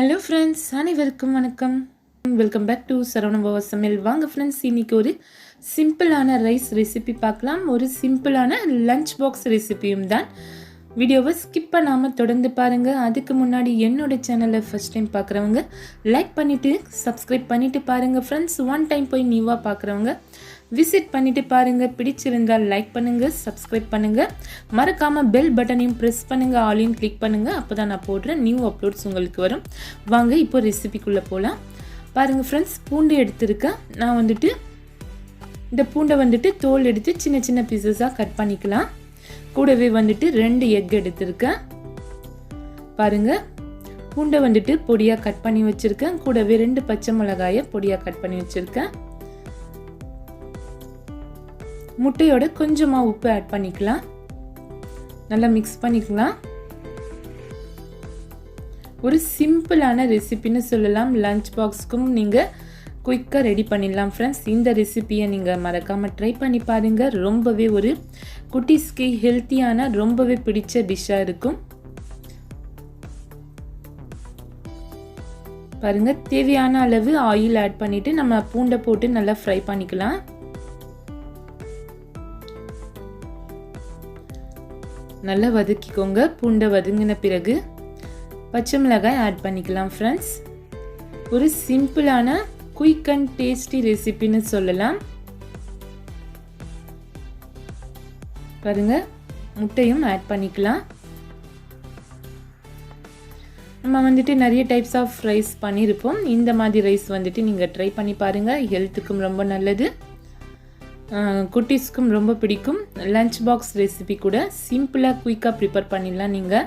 Hello friends, அனைவருக்கும் வணக்கம். Welcome back to Saravana பவா சமையல். வாங்க ஃப்ரெண்ட்ஸ், இன்றைக்கி ஒரு சிம்பிளான ரைஸ் ரெசிபி பார்க்கலாம். ஒரு சிம்பிளான லஞ்ச் பாக்ஸ் ரெசிபியும் தான். வீடியோவை ஸ்கிப் பண்ணாமல் தொடர்ந்து பாருங்கள். அதுக்கு முன்னாடி என்னோடய சேனலை ஃபஸ்ட் டைம் பார்க்குறவங்க லைக் பண்ணிவிட்டு சப்ஸ்கிரைப் பண்ணிவிட்டு பாருங்கள் ஃப்ரெண்ட்ஸ். ஒன் டைம் போய் நியூவாக பார்க்குறவங்க விசிட் பண்ணிவிட்டு பாருங்கள். பிடிச்சிருந்தால் லைக் பண்ணுங்கள், சப்ஸ்கிரைப் பண்ணுங்கள், மறக்காமல் பெல் பட்டனையும் ப்ரெஸ் பண்ணுங்கள், ஆலையும் கிளிக் பண்ணுங்கள். அப்போ தான் நான் போடுற நியூ அப்லோட்ஸ் உங்களுக்கு வரும். வாங்க இப்போ ரெசிபிக்குள்ளே போகலாம். பாருங்கள் ஃப்ரெண்ட்ஸ், பூண்டு எடுத்துருக்கேன். நான் இந்த பூண்டை தோல் எடுத்து சின்ன சின்ன பீசஸாக கட் பண்ணிக்கலாம். கூடவே 2 எக் எடுத்திருக்கேன். பாருங்கள், பூண்டை பொடியாக கட் பண்ணி வச்சுருக்கேன். கூடவே 2 பச்சை மிளகாயை பொடியாக கட் பண்ணி வச்சுருக்கேன். முட்டையோட கொஞ்சமாக உப்பு ஆட் பண்ணிக்கலாம். நல்லா மிக்ஸ் பண்ணிக்கலாம். ஒரு சிம்பிளான ரெசிபின்னு சொல்லலாம். லஞ்ச் பாக்ஸ்க்கும் நீங்கள் குயிக்காக ரெடி பண்ணிடலாம் ஃப்ரெண்ட்ஸ். இந்த ரெசிபியை நீங்கள் மறக்காமல் ட்ரை பண்ணி பாருங்கள். ரொம்பவே ஒரு குட்டீஸ்க்கு ஹெல்த்தியான ரொம்பவே பிடிச்ச டிஷ்ஷாக இருக்கும். பாருங்கள், தேவையான அளவு ஆயில் ஆட் பண்ணிவிட்டு நம்ம பூண்டை போட்டு நல்லா ஃப்ரை பண்ணிக்கலாம். நல்லா வதக்கிக்கோங்க. பூண்டை வதங்கின பிறகு பச்சை மிளகாய் ஆட் பண்ணிக்கலாம் ஃப்ரெண்ட்ஸ். ஒரு சிம்பிளான குயிக் அண்ட் டேஸ்டி ரெசிபின்னு சொல்லலாம். பாருங்க, முட்டையும் ஆட் பண்ணிக்கலாம். நம்ம நிறைய டைப்ஸ் ஆஃப் ரைஸ் பண்ணியிருப்போம். இந்த மாதிரி ரைஸ் நீங்கள் ட்ரை பண்ணி பாருங்கள். ஹெல்த்துக்கும் ரொம்ப நல்லது, குட்டீஸ்க்கும் ரொம்ப பிடிக்கும். லஞ்ச் பாக்ஸ் ரெசிபி கூட சிம்பிளாக குயிக்காக ப்ரிப்பேர் பண்ணிடலாம். நீங்கள்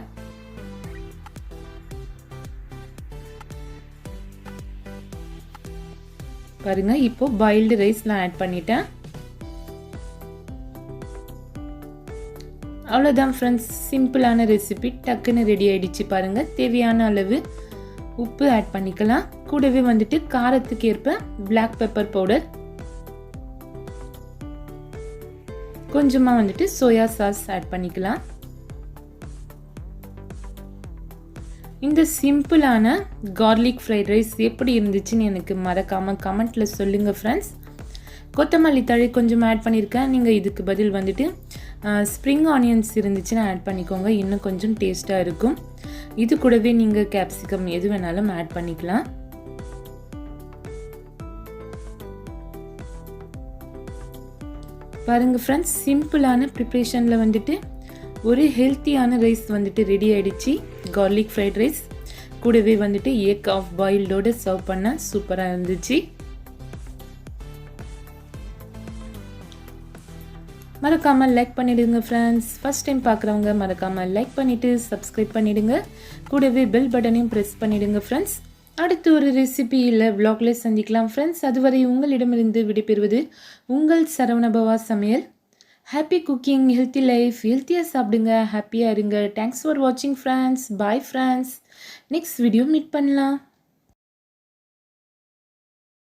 பாருங்க, இப்போ பாயில்டு ரைஸ் நான் ஆட் பண்ணிட்டேன். அவ்வளோதான் ஃப்ரெண்ட்ஸ், சிம்பிளான ரெசிபி டக்குன்னு ரெடி ஆயிடுச்சு. பாருங்க, தேவையான அளவு உப்பு ஆட் பண்ணிக்கலாம். கூடவே காரத்துக்கு ஏற்ப பிளாக் பெப்பர் பவுடர், கொஞ்சமாக சோயா சாஸ் ஆட் பண்ணிக்கலாம். இந்த சிம்பிளான கார்லிக் ஃப்ரைட் ரைஸ் எப்படி இருந்துச்சுன்னு எனக்கு மறக்காமல் கமெண்ட்டில் சொல்லுங்கள் ஃப்ரெண்ட்ஸ். கொத்தமல்லி தழை கொஞ்சம் ஆட் பண்ணியிருக்கேன். நீங்கள் இதுக்கு பதில் ஸ்ப்ரிங் ஆனியன்ஸ் இருந்துச்சுன்னா ஆட் பண்ணிக்கோங்க, இன்னும் கொஞ்சம் டேஸ்ட்டாக இருக்கும். இது கூடவே நீங்கள் கேப்சிகம் எது வேணாலும் ஆட் பண்ணிக்கலாம். பாருங்க ஃப்ரெண்ட்ஸ், சிம்பிளான ப்ரிப்ரேஷனில் ஒரு ஹெல்த்தியான ரைஸ் ரெடி ஆகிடுச்சு. கார்லிக் ஃப்ரைட் ரைஸ் கூடவே எக் ஆஃப் பாயில்டோடு சர்வ் பண்ண சூப்பராக இருந்துச்சு. மறக்காமல் லைக் பண்ணிவிடுங்க ஃப்ரெண்ட்ஸ். ஃபஸ்ட் டைம் பார்க்குறவங்க மறக்காமல் லைக் பண்ணிவிட்டு சப்ஸ்கிரைப் பண்ணிவிடுங்க. கூடவே பெல் பட்டனையும் ப்ரெஸ் பண்ணிவிடுங்க ஃப்ரெண்ட்ஸ். அடுத்து ஒரு ரெசிபி இல்லை விளாக்ல சந்திக்கலாம் ஃப்ரெண்ட்ஸ். அதுவரை உங்களிடமிருந்து விடைபெறுவது உங்கள் சரவணபவா சமையல். Happy cooking, healthy life. ஹெல்த்தியாக சாப்பிடுங்க, ஹாப்பியாக இருங்க. தேங்க்ஸ் ஃபார் வாட்சிங் friends. Bye friends. Next video meet பண்ணலாம்.